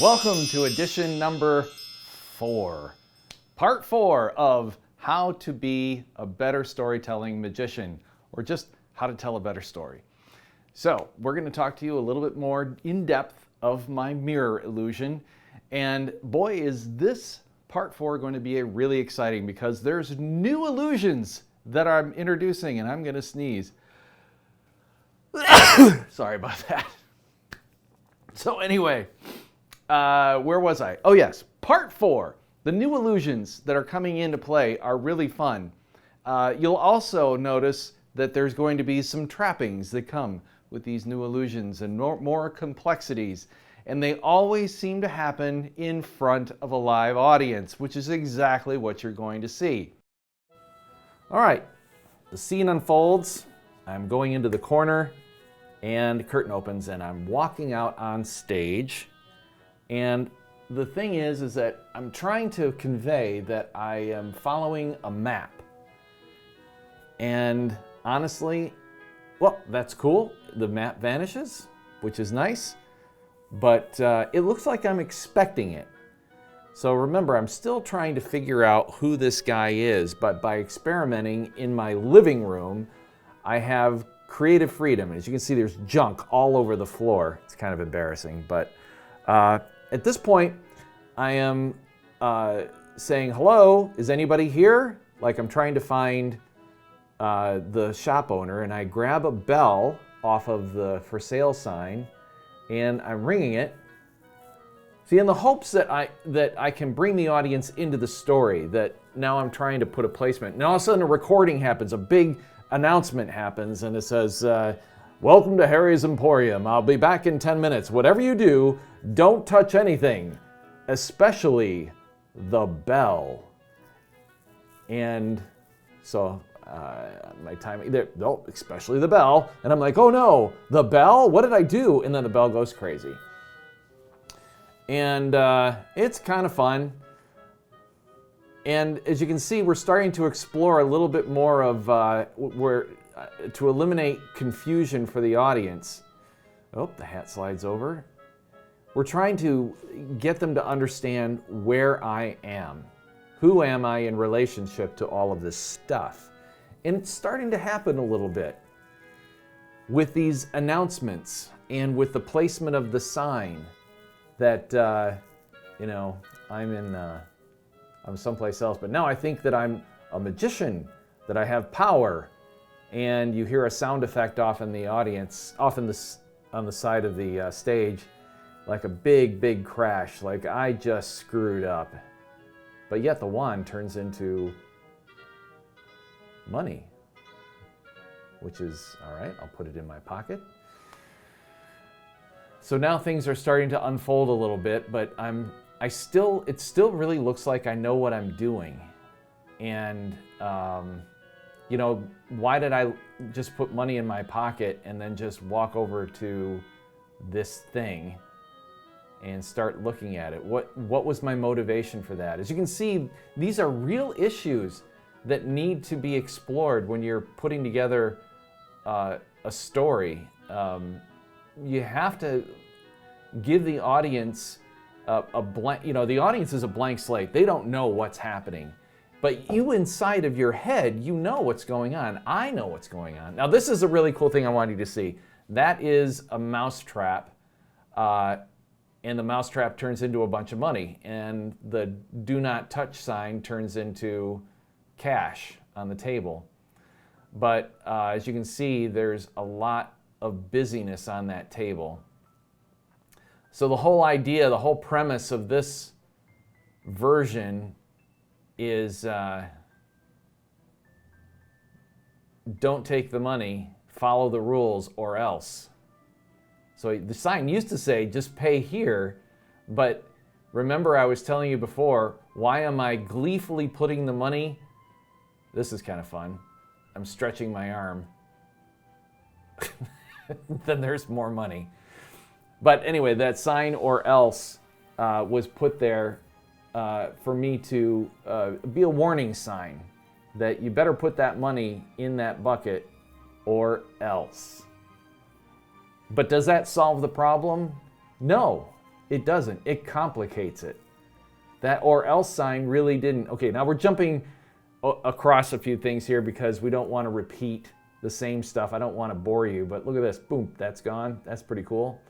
Welcome to edition number 4, part 4 of how to be a better storytelling magician, or just how to tell a better story. So we're going to talk to you a little bit more in depth of my mirror illusion, and boy is this part 4 going to be really exciting because there's new illusions that I'm introducing, and I'm going to sneeze. Sorry about that. So anyway, where was I? Oh yes, part 4. The new illusions that are coming into play are really fun. You'll also notice that there's going to be some trappings that come with these new illusions and more complexities. And they always seem to happen in front of a live audience, which is exactly what you're going to see. All right, the scene unfolds. I'm going into the corner and the curtain opens and I'm walking out on stage. And the thing is that I'm trying to convey that I am following a map. And honestly, well, that's cool. The map vanishes, which is nice, but it looks like I'm expecting it. So remember, I'm still trying to figure out who this guy is, but by experimenting in my living room, I have creative freedom. As you can see, there's junk all over the floor. It's kind of embarrassing, but at this point, I am saying, hello, is anybody here? Like I'm trying to find the shop owner, and I grab a bell off of the for sale sign and I'm ringing it. See, in the hopes that I can bring the audience into the story, that now I'm trying to put a placement. And all of a sudden a recording happens, a big announcement happens, and it says, welcome to Harry's Emporium. I'll be back in 10 minutes. Whatever you do, don't touch anything, especially the bell. And so my timing there, no, especially the bell. And I'm like, oh no, the bell? What did I do? And then the bell goes crazy. And it's kind of fun. And as you can see, we're starting to explore a little bit more of to eliminate confusion for the audience. Oh, the hat slides over. We're trying to get them to understand where I am. Who am I in relationship to all of this stuff? And it's starting to happen a little bit with these announcements and with the placement of the sign that, I'm someplace else. But now I think that I'm a magician, that I have power. And you hear a sound effect off in the audience, off on the side of the stage, like a big crash, like I just screwed up. But yet the wand turns into money, which is, all right, I'll put it in my pocket. So now things are starting to unfold a little bit, but it still really looks like I know what I'm doing. And, why did I just put money in my pocket and then just walk over to this thing and start looking at it? What was my motivation for that? As you can see, these are real issues that need to be explored when you're putting together a story. You have to give the audience a blank, the audience is a blank slate. They don't know what's happening. But you inside of your head, you know what's going on. I know what's going on. Now this is a really cool thing I want you to see. That is a mousetrap. And the mousetrap turns into a bunch of money. And the do not touch sign turns into cash on the table. But as you can see, there's a lot of busyness on that table. So the whole idea, the whole premise of this version is don't take the money, follow the rules, or else. So the sign used to say just pay here, but remember I was telling you before, why am I gleefully putting the money? This is kind of fun. I'm stretching my arm. Then there's more money. But anyway, that sign or else was put there for me to be a warning sign that you better put that money in that bucket or else. But does that solve the problem? No. It doesn't. It complicates it. That or else sign really didn't. Okay, now we're jumping across a few things here because we don't want to repeat the same stuff. I don't want to bore you, but look at this. Boom, that's gone. That's pretty cool.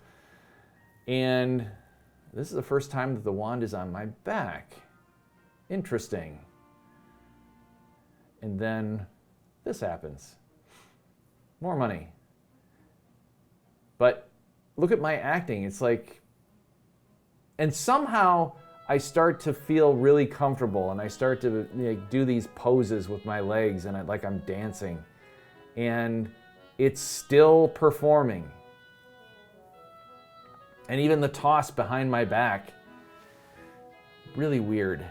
And this is the first time that the wand is on my back. Interesting. And then this happens. More money. But look at my acting. It's like, and somehow I start to feel really comfortable, and I start to do these poses with my legs, and like I'm dancing, and it's still performing. And even the toss behind my back, really weird.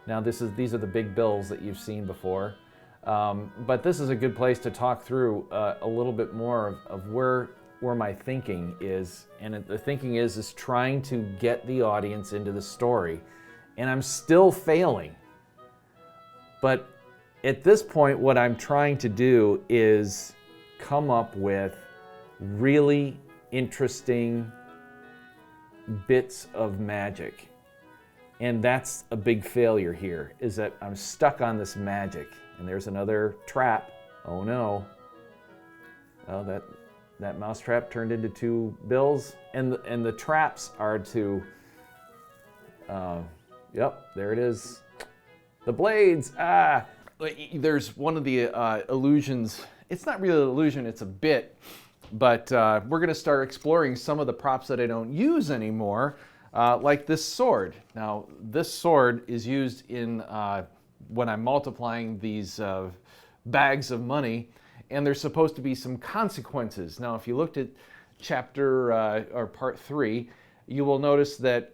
Now these are the big bills that you've seen before, but this is a good place to talk through a little bit more of where my thinking is. And the thinking is trying to get the audience into the story. And I'm still failing. But at this point, what I'm trying to do is come up with really interesting bits of magic. And that's a big failure here, is that I'm stuck on this magic. And there's another trap. Oh no. Oh, that mousetrap turned into 2 bills, and the traps are to, yep, there it is. The blades, there's one of the illusions. It's not really an illusion, it's a bit, but we're gonna start exploring some of the props that I don't use anymore, like this sword. Now, this sword is used in, when I'm multiplying these bags of money, and there's supposed to be some consequences. Now, if you looked at chapter or part 3, you will notice that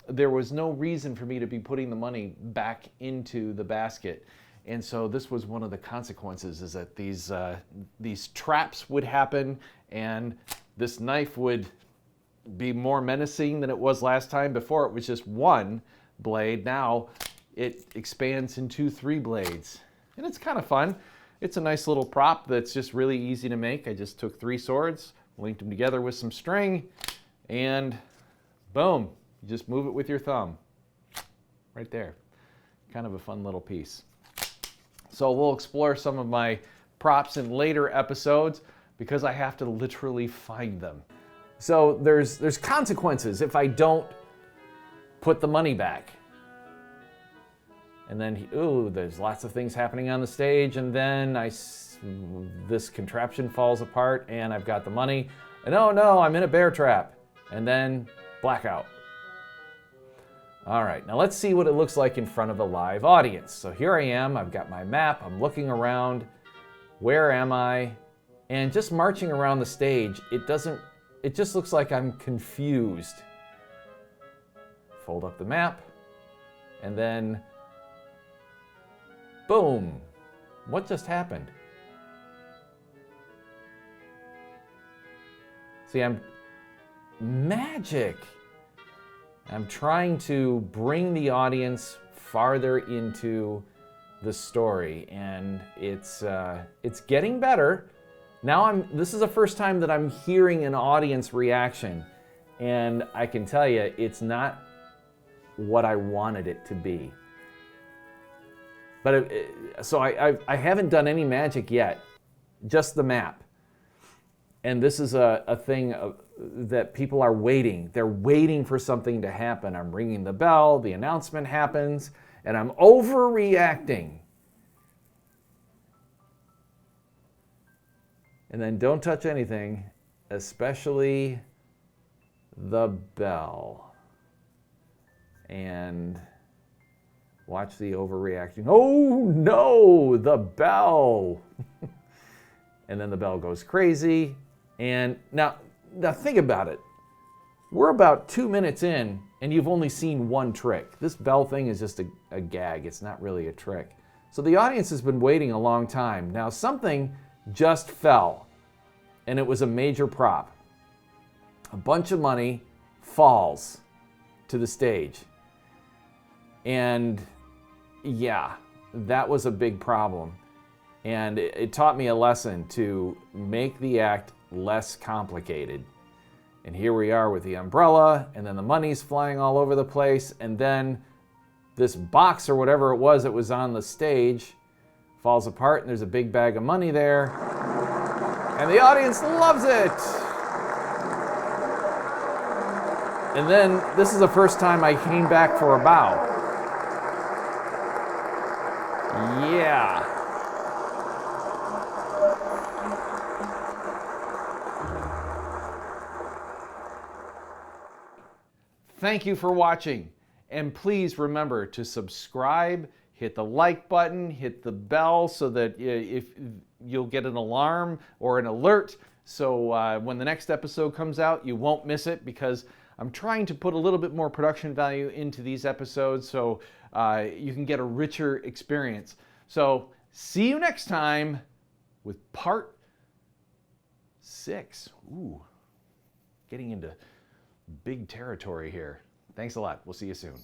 there was no reason for me to be putting the money back into the basket. And so this was one of the consequences, is that these traps would happen, and this knife would be more menacing than it was last time. Before, it was just 1 blade. Now it expands into 3 blades. And it's kind of fun. It's a nice little prop that's just really easy to make. I just took 3 swords, linked them together with some string, and boom, you just move it with your thumb. Right there. Kind of a fun little piece. So we'll explore some of my props in later episodes because I have to literally find them. So there's consequences if I don't put the money back. And then, there's lots of things happening on the stage, and then this contraption falls apart, and I've got the money, and oh no, I'm in a bear trap, and then blackout. All right, now let's see what it looks like in front of a live audience. So here I am, I've got my map, I'm looking around, where am I? And just marching around the stage, it just looks like I'm confused. Fold up the map, and then boom! What just happened? See, magic! I'm trying to bring the audience farther into the story, and it's getting better. Now this is the first time that I'm hearing an audience reaction, and I can tell you, it's not what I wanted it to be. But so I haven't done any magic yet, just the map. And this is a thing that people are waiting. They're waiting for something to happen. I'm ringing the bell, the announcement happens, and I'm overreacting. And then don't touch anything, especially the bell. And watch the overreacting. Oh no, the bell. And then the bell goes crazy. And now think about it. We're about 2 minutes in, and you've only seen 1 trick. This bell thing is just a gag. It's not really a trick. So the audience has been waiting a long time. Now something just fell, and it was a major prop. A bunch of money falls to the stage. And yeah, that was a big problem. And it taught me a lesson to make the act less complicated. And here we are with the umbrella, and then the money's flying all over the place, and then this box or whatever it was that was on the stage falls apart, and there's a big bag of money there, and the audience loves it. And then this is the first time I came back for a bow. Yeah. Thank you for watching, and please remember to subscribe, hit the like button, hit the bell so that if you'll get an alarm or an alert, so when the next episode comes out you won't miss it, because I'm trying to put a little bit more production value into these episodes so you can get a richer experience. So see you next time with part 6. Ooh, getting into big territory here. Thanks a lot. We'll see you soon.